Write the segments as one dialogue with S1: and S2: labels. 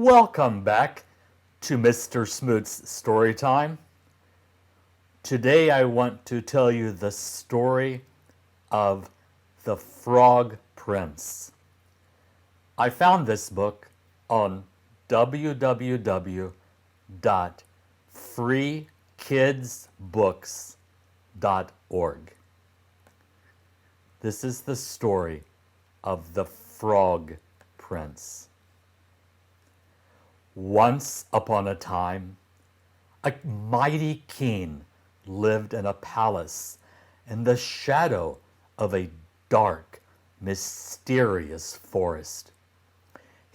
S1: Welcome back to Mr. Smoot's Story Time. Today I want to tell you the story of the Frog Prince. I found this book on www.freekidsbooks.org. This is the story of the Frog Prince. Once upon a time, a mighty king lived in a palace in the shadow of a dark, mysterious forest.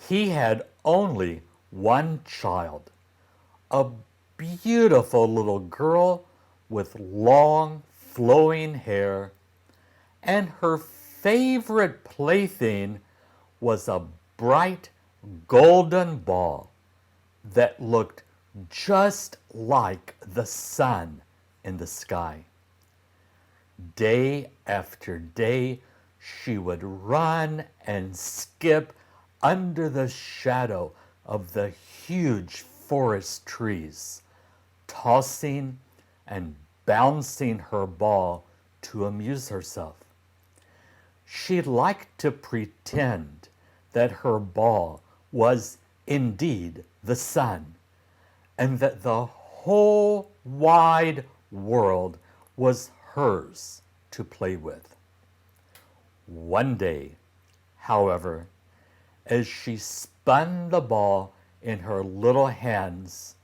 S1: He had only one child, a beautiful little girl with long, flowing hair, and her favorite plaything was a bright golden ball that looked just like the sun in the sky. Day after day, she would run and skip under the shadow of the huge forest trees, tossing and bouncing her ball to amuse herself. She liked to pretend that her ball was indeed the sun, and that the whole wide world was hers to play with. One day, however, as she spun the ball in her little hands,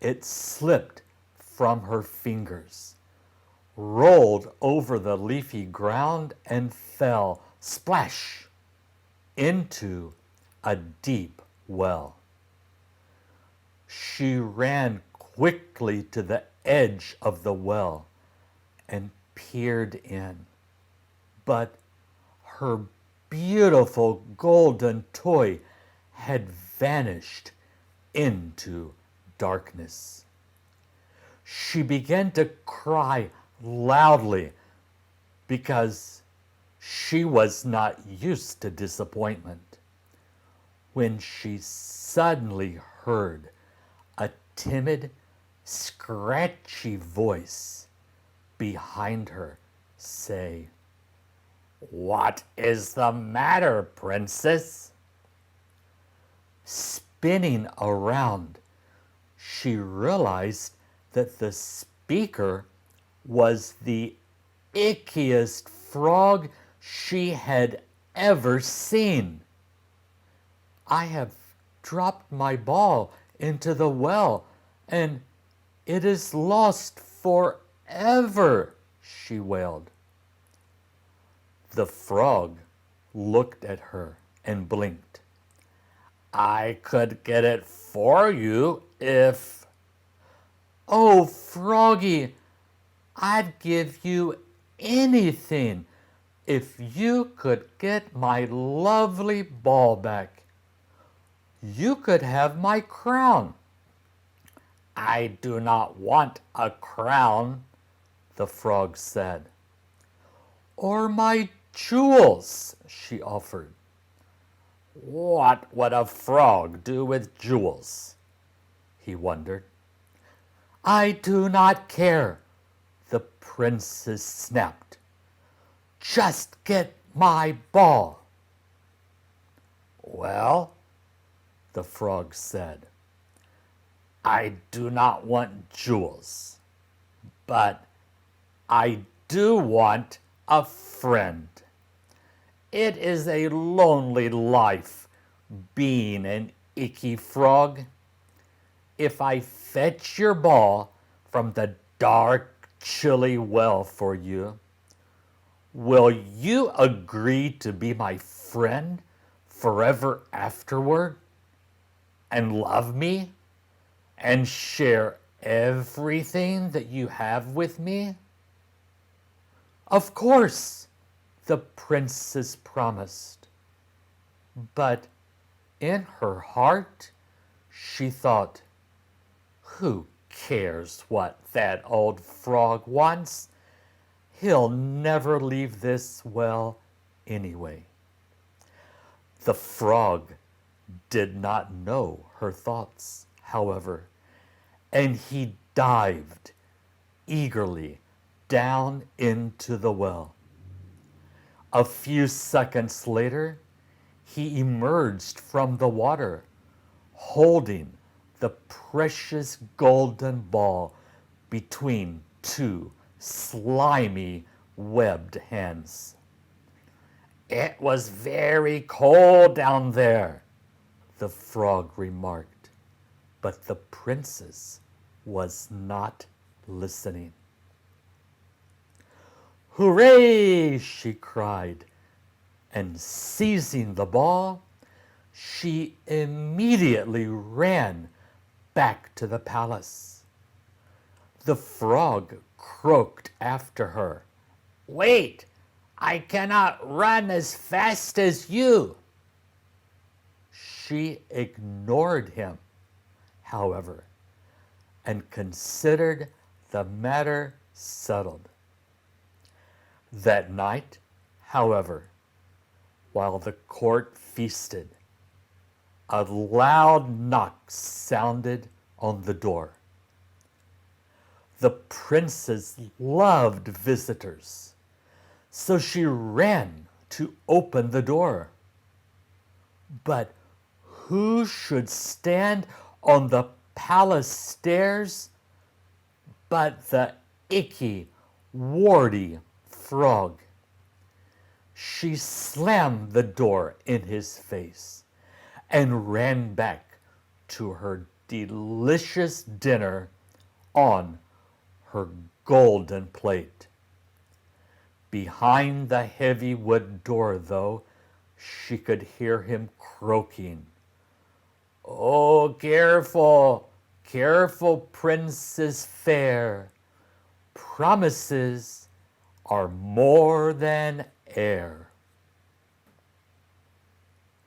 S1: it slipped from her fingers, rolled over the leafy ground, and fell, splash, into a deep well. She ran quickly to the edge of the well and peered in, but her beautiful golden toy had vanished into darkness. She began to cry loudly because she was not used to disappointment, when she suddenly heard a timid, scratchy voice behind her say, "What is the matter, princess?" Spinning around, she realized that the speaker was the ickiest frog she had ever seen. "I have dropped my ball into the well, and it is lost forever," she wailed. The frog looked at her and blinked. "I could get it for you if—" "Oh, Froggy, I'd give you anything if you could get my lovely ball back. You could have my crown." "I do not want a crown," the frog said. "Or my jewels," she offered. "What would a frog do with jewels?" he wondered. "I do not care," the princess snapped. "Just get my ball." "Well," the frog said, "I do not want jewels, but I do want a friend. It is a lonely life being an icky frog. If I fetch your ball from the dark, chilly well for you, will you agree to be my friend forever afterward, and love me, and share everything that you have with me?" "Of course," the princess promised. But in her heart, she thought, "Who cares what that old frog wants? He'll never leave this well anyway." The frog did not know her thoughts, however, and he dived eagerly down into the well. A few seconds later, he emerged from the water, holding the precious golden ball between two slimy, webbed hands. "It was very cold down there," the frog remarked, but the princess was not listening. "Hooray!" she cried, and seizing the ball, she immediately ran back to the palace. The frog croaked after her, "Wait! I cannot run as fast as you." She ignored him, however, and considered the matter settled. That night, however, while the court feasted, a loud knock sounded on the door. The princess loved visitors, so she ran to open the door. But who should stand on the palace stairs but the icky, warty frog? She slammed the door in his face and ran back to her delicious dinner on her golden plate. Behind the heavy wood door, though, she could hear him croaking, "Oh, careful, careful, princess fair. Promises are more than air."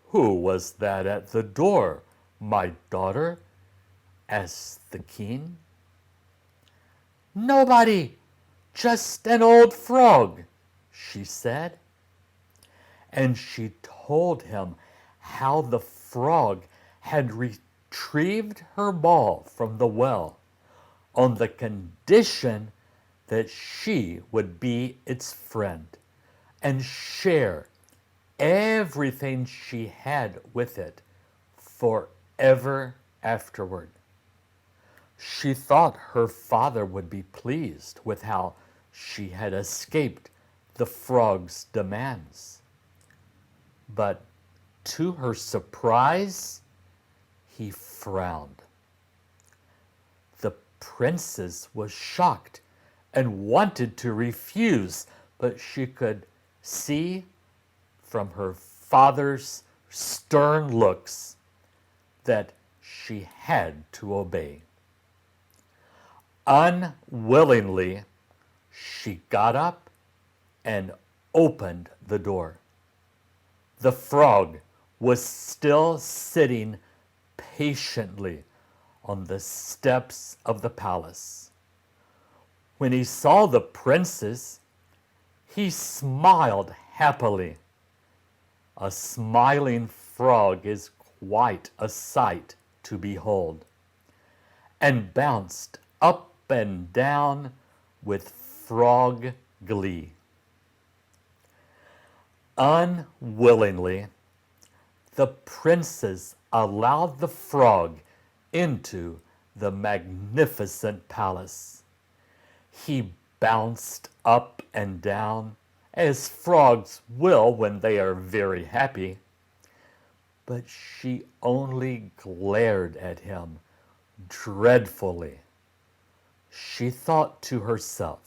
S1: "Who was that at the door, my daughter?" asked the king. "Nobody, just an old frog," she said. And she told him how the frog had retrieved her ball from the well on the condition that she would be its friend and share everything she had with it forever afterward. She thought her father would be pleased with how she had escaped the frog's demands. But to her surprise, he frowned. The princess was shocked and wanted to refuse, but she could see from her father's stern looks that she had to obey. Unwillingly, she got up and opened the door. The frog was still sitting patiently on the steps of the palace. When he saw the princess, he smiled happily. A smiling frog is quite a sight to behold, and bounced up and down with frog glee. Unwillingly, the princess allowed the frog into the magnificent palace. He bounced up and down, as frogs will when they are very happy, but she only glared at him dreadfully. She thought to herself,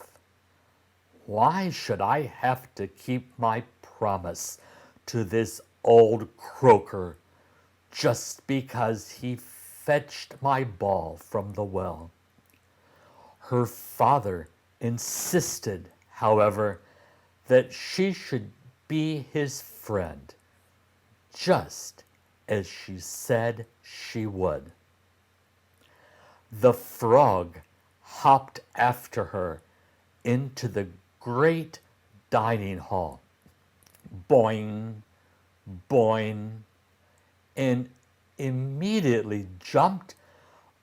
S1: "Why should I have to keep my promise to this old croaker just because he fetched my ball from the well?" Her father insisted, however, that she should be his friend, just as she said she would. The frog hopped after her into the great dining hall. Boing, boing, and immediately jumped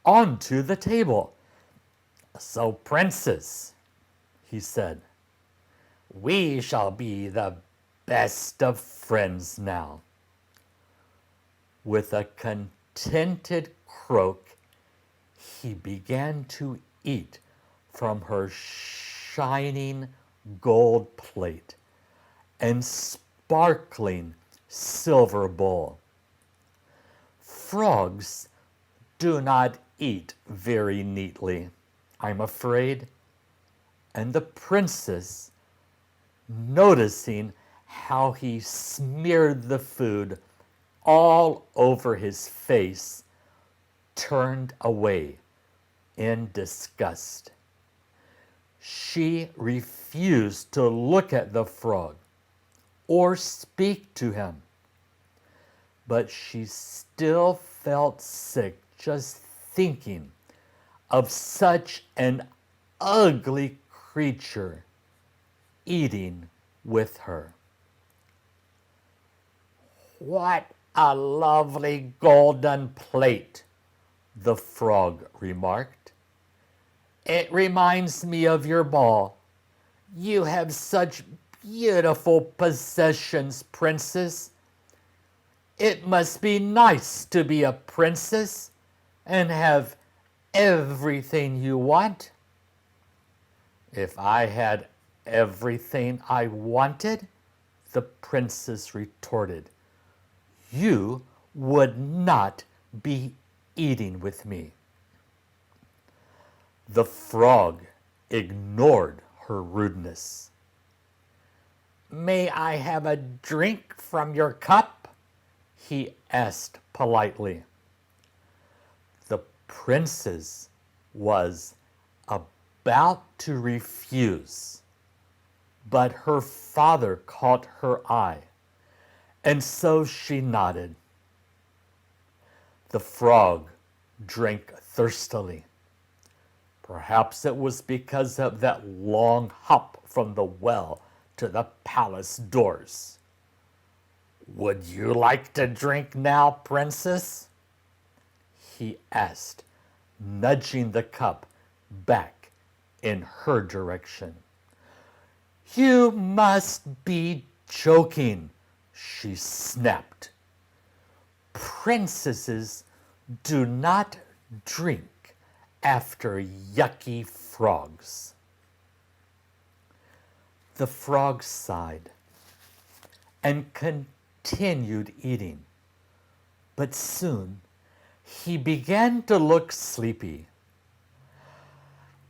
S1: onto the table. "So, Princess," he said, "we shall be the best of friends now." With a contented croak, he began to eat from her shining gold plate and sparkling silver bowl. Frogs do not eat very neatly, I'm afraid, and the princess, noticing how he smeared the food all over his face, turned away in disgust. She refused to look at the frog or speak to him, but she still felt sick just thinking of such an ugly creature eating with her. "What a lovely golden plate," the frog remarked. "It reminds me of your ball. You have such beautiful possessions, Princess. It must be nice to be a princess and have everything you want." "If I had everything I wanted," the princess retorted, "you would not be eating with me." The frog ignored her rudeness. "May I have a drink from your cup?" he asked politely. The princess was about to refuse, but her father caught her eye, and so she nodded. The frog drank thirstily. Perhaps it was because of that long hop from the well to the palace doors. "Would you like to drink now, Princess?" he asked, nudging the cup back in her direction. "You must be joking," she snapped. "Princesses do not drink after yucky frogs." The frog sighed and continued eating, but soon he began to look sleepy.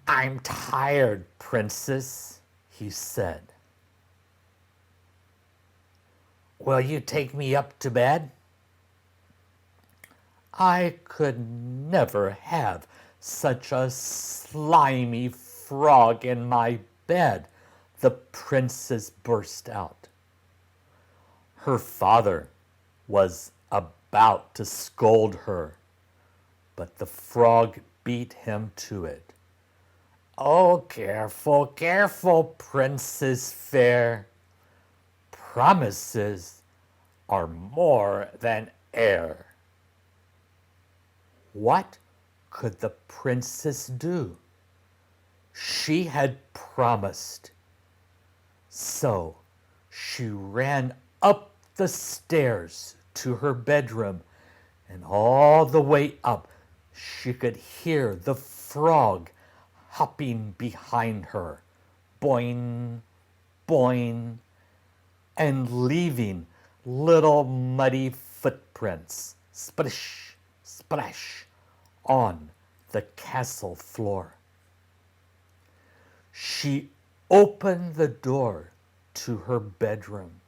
S1: "I'm tired, Princess," he said. "Will you take me up to bed?" "I could never have such a slimy frog in my bed," the princess burst out. Her father was about to scold her, but the frog beat him to it. "Oh, careful, careful, Princess fair. Promises are more than air." What could the princess do? She had promised. So she ran up the stairs to her bedroom, and all the way up she could hear the frog hopping behind her, boing, boing, and leaving little muddy footprints, splish, splash, on the castle floor. She opened the door to her bedroom.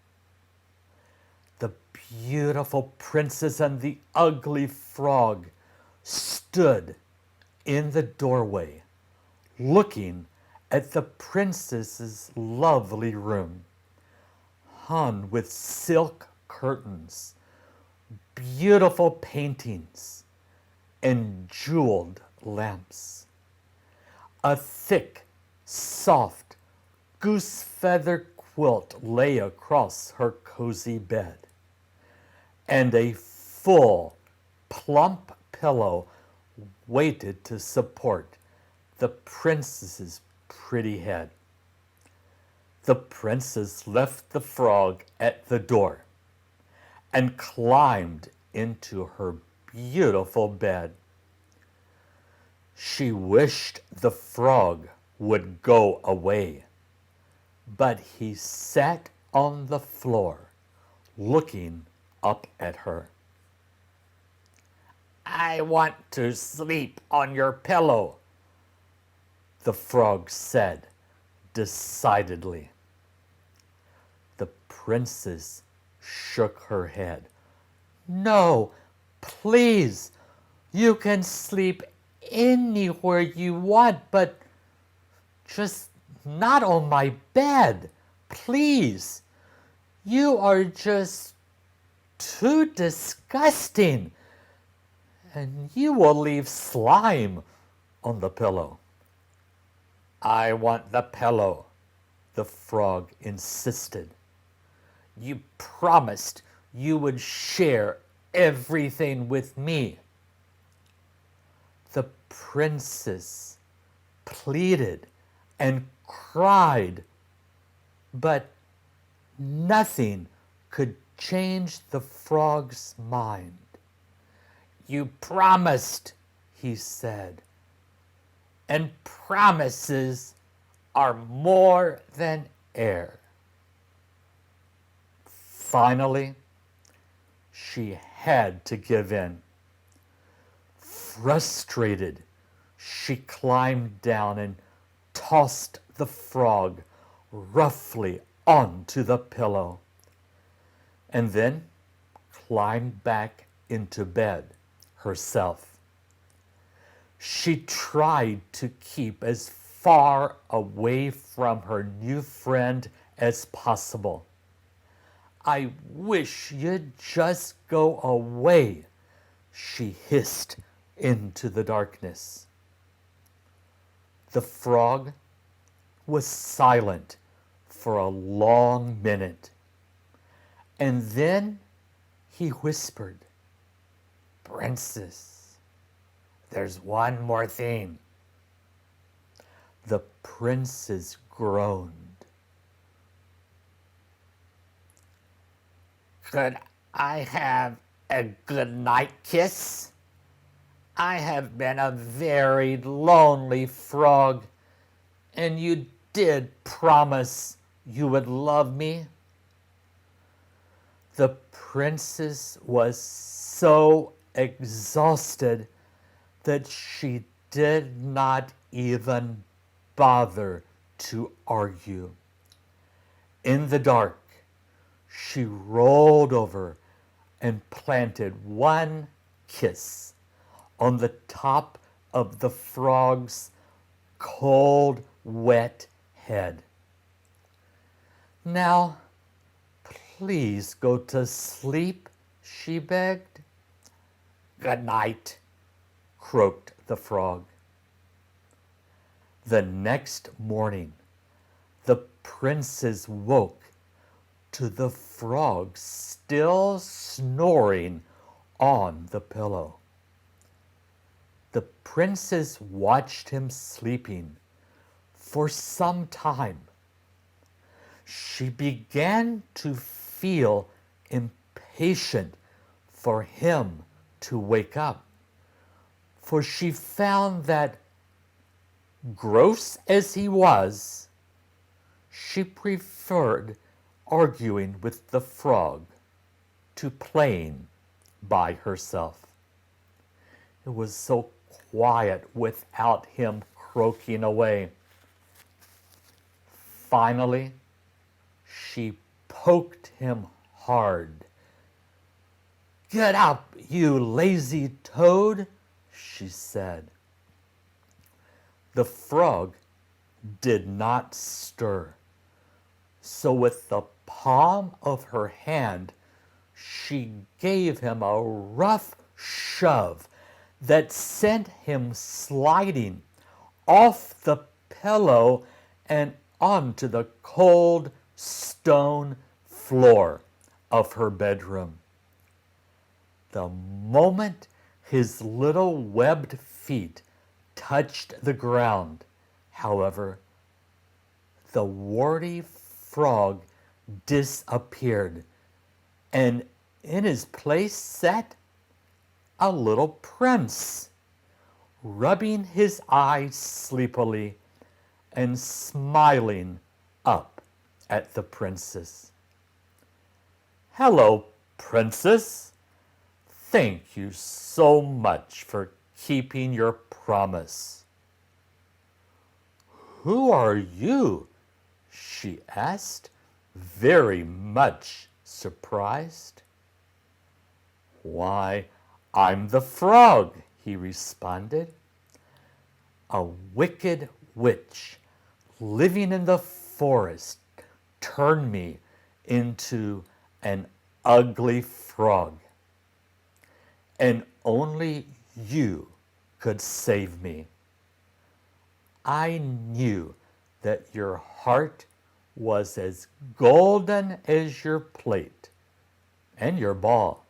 S1: The beautiful princess and the ugly frog stood in the doorway, looking at the princess's lovely room, hung with silk curtains, beautiful paintings, and jeweled lamps. A thick, soft goose feather quilt lay across her cozy bed, and a full plump pillow waited to support the princess's pretty head. The princess left the frog at the door and climbed into her beautiful bed. She wished the frog would go away, but he sat on the floor looking up at her. "I want to sleep on your pillow," the frog said decidedly. The princess shook her head. "No, please, you can sleep anywhere you want, but just not on my bed, please. You are just too disgusting, and you will leave slime on the pillow." "I want the pillow," the frog insisted. "You promised you would share everything with me." The princess pleaded and cried, but nothing could change the frog's mind. "You promised," he said, "and promises are more than air." Finally, she had to give in. Frustrated, she climbed down and tossed the frog roughly onto the pillow, and then climbed back into bed herself. She tried to keep as far away from her new friend as possible. "I wish you'd just go away," she hissed into the darkness. The frog was silent for a long minute, and then he whispered, "Princess, there's one more thing." The princess groaned. "Could I have a good night kiss? I have been a very lonely frog, and you did promise you would love me." The princess was so exhausted that she did not even bother to argue. In the dark, she rolled over and planted one kiss on the top of the frog's cold, wet head. "Now, please go to sleep," she begged. "Good night," croaked the frog. The next morning, the princess woke to the frog still snoring on the pillow. The princess watched him sleeping for some time. She began to feel impatient for him to wake up, for she found that, gross as he was, she preferred arguing with the frog to playing by herself. It was so quiet without him croaking away. Finally, she poked him hard. "Get up, you lazy toad," she said. The frog did not stir, so with the palm of her hand, she gave him a rough shove that sent him sliding off the pillow and onto the cold stone floor of her bedroom. The moment His little webbed feet touched the ground. However, the warty frog disappeared, and in his place sat a little prince, rubbing his eyes sleepily and smiling up at the princess. "Hello, princess. Thank you so much for keeping your promise." "Who are you?" she asked, very much surprised. "Why, I'm the frog," he responded. "A wicked witch living in the forest turned me into an ugly frog, and only you could save me. I knew that your heart was as golden as your plate and your ball,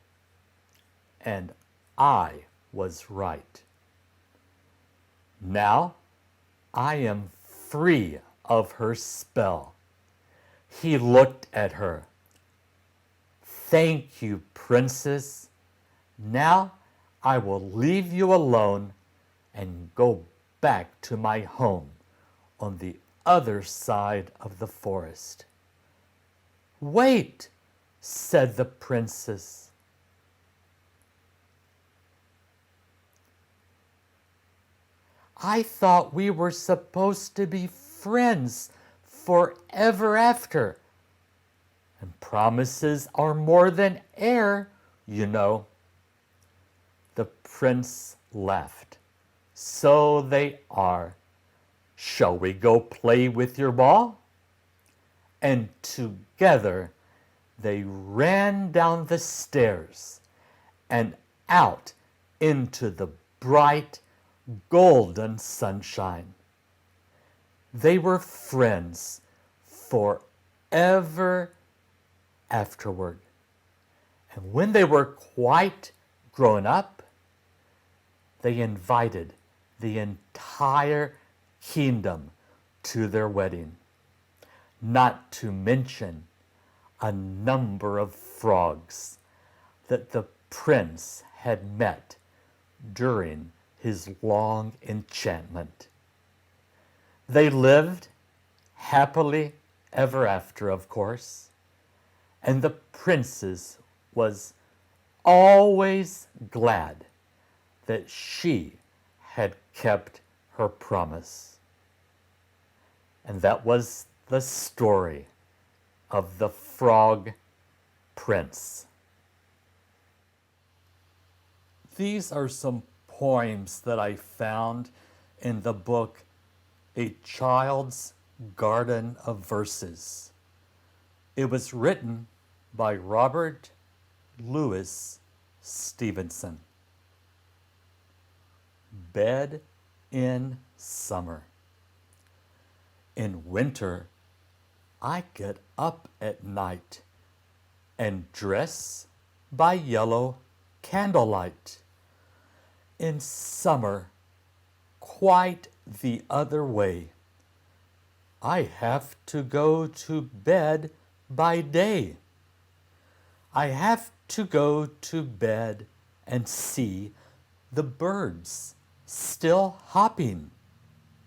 S1: and I was right. Now I am free of her spell." He looked at her. "Thank you, princess. Now I will leave you alone and go back to my home on the other side of the forest." "Wait," said the princess. "I thought we were supposed to be friends forever after. And promises are more than air, you know." The prince laughed. "So they are. Shall we go play with your ball?" And together they ran down the stairs and out into the bright golden sunshine. They were friends forever afterward. And when they were quite grown up, they invited the entire kingdom to their wedding, not to mention a number of frogs that the prince had met during his long enchantment. They lived happily ever after, of course, and the princess was always glad that she had kept her promise. And that was the story of the Frog Prince. These are some poems that I found in the book A Child's Garden of Verses. It was written by Robert Louis Stevenson. Bed in summer. In winter, I get up at night and dress by yellow candlelight. In summer, quite the other way. I have to go to bed by day. I have to go to bed and see the birds still hopping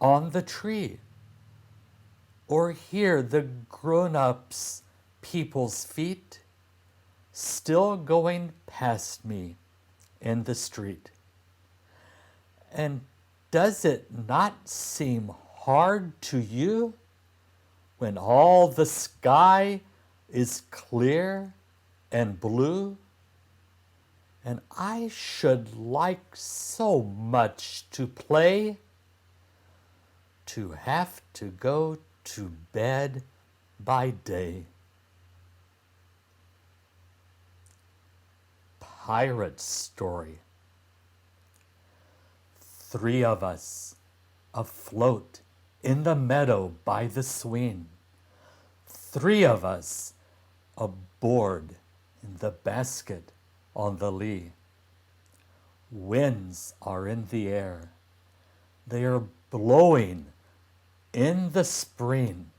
S1: on the tree, or hear the grown-ups people's feet still going past me in the street. And does it not seem hard to you when all the sky is clear and blue? And I should like so much to play, to have to go to bed by day. Pirate story. 3 of us afloat in the meadow by the swing. 3 of us aboard in the basket on the lee. Winds are in the air. They are blowing in the spring,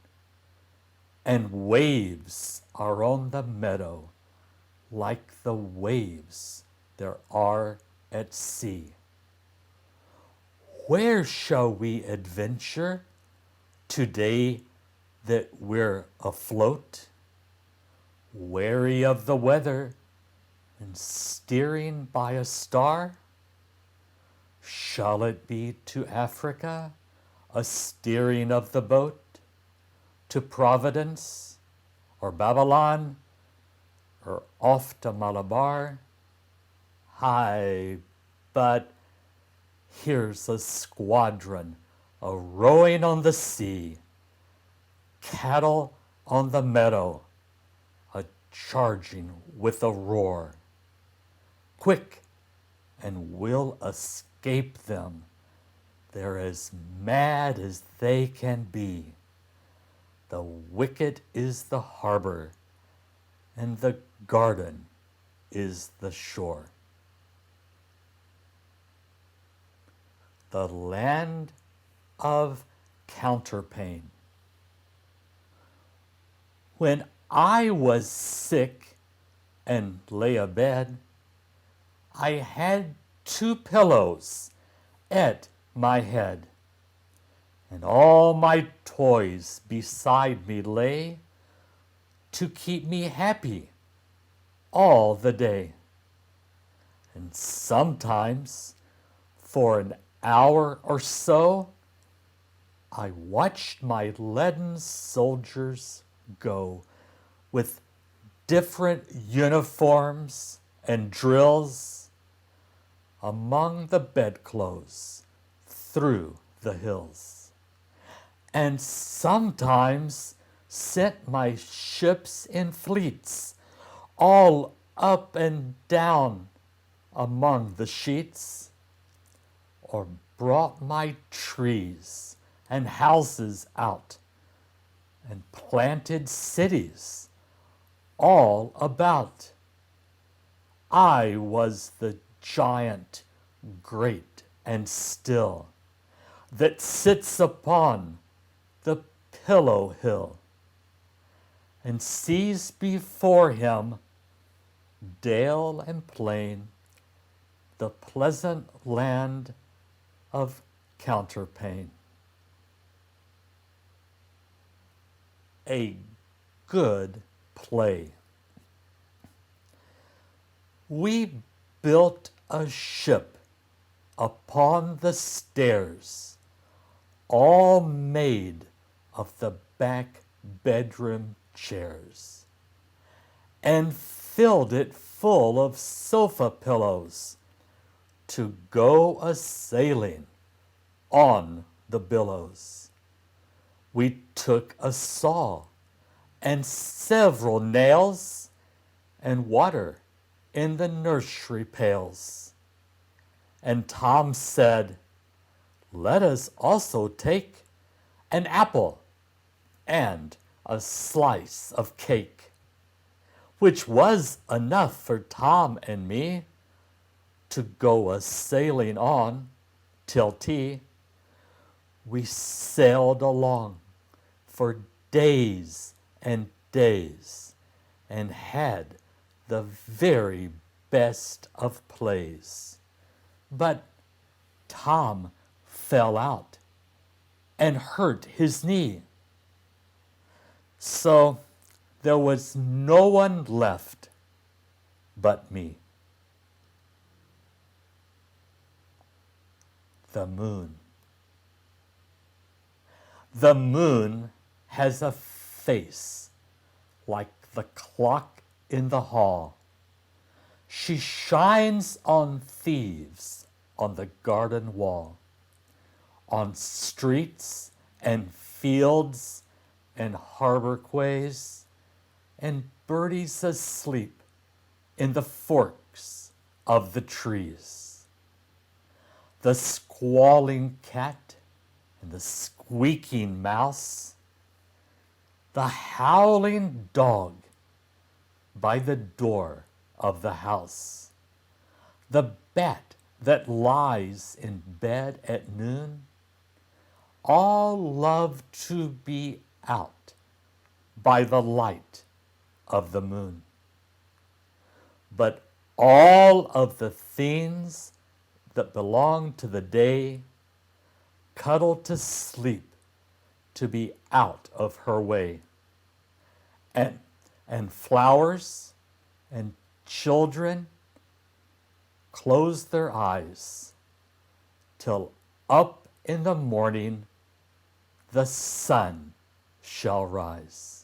S1: and waves are on the meadow like the waves there are at sea. Where shall we adventure today that we're afloat, wary of the weather and steering by a star? Shall it be to Africa, a steering of the boat, to Providence or Babylon, or off to Malabar? Hi, but here's a squadron a-rowing on the sea, cattle on the meadow, a-charging with a roar. Quick, and we'll escape them. They're as mad as they can be. The wicket is the harbor, and the garden is the shore. The land of counterpane. When I was sick and lay abed, I had 2 pillows at my head, and all my toys beside me lay to keep me happy all the day. And sometimes, for an hour or so, I watched my leaden soldiers go with different uniforms and drills among the bedclothes through the hills, and sometimes sent my ships in fleets all up and down among the sheets, or brought my trees and houses out and planted cities all about. I was the giant, great and still, that sits upon the pillow hill, and sees before him dale and plain, the pleasant land of counterpane. A good play. We built a ship upon the stairs, all made of the back bedroom chairs, and filled it full of sofa pillows to go a-sailing on the billows. We took a saw and several nails and water in the nursery pails. And Tom said, "Let us also take an apple and a slice of cake," which was enough for Tom and me to go a-sailing on till tea. We sailed along for days and days, and had the very best of plays. But Tom fell out and hurt his knee. So there was no one left but me. The moon. The moon has a face like the clock in the hall. She shines on thieves on the garden wall, on streets and fields and harbor quays, and birdies asleep in the forks of the trees. The squalling cat and the squeaking mouse, the howling dog by the door of the house, the bat that lies in bed at noon, all love to be out by the light of the moon. But all of the things that belong to the day cuddle to sleep to be out of her way. And flowers and children close their eyes till up in the morning the sun shall rise.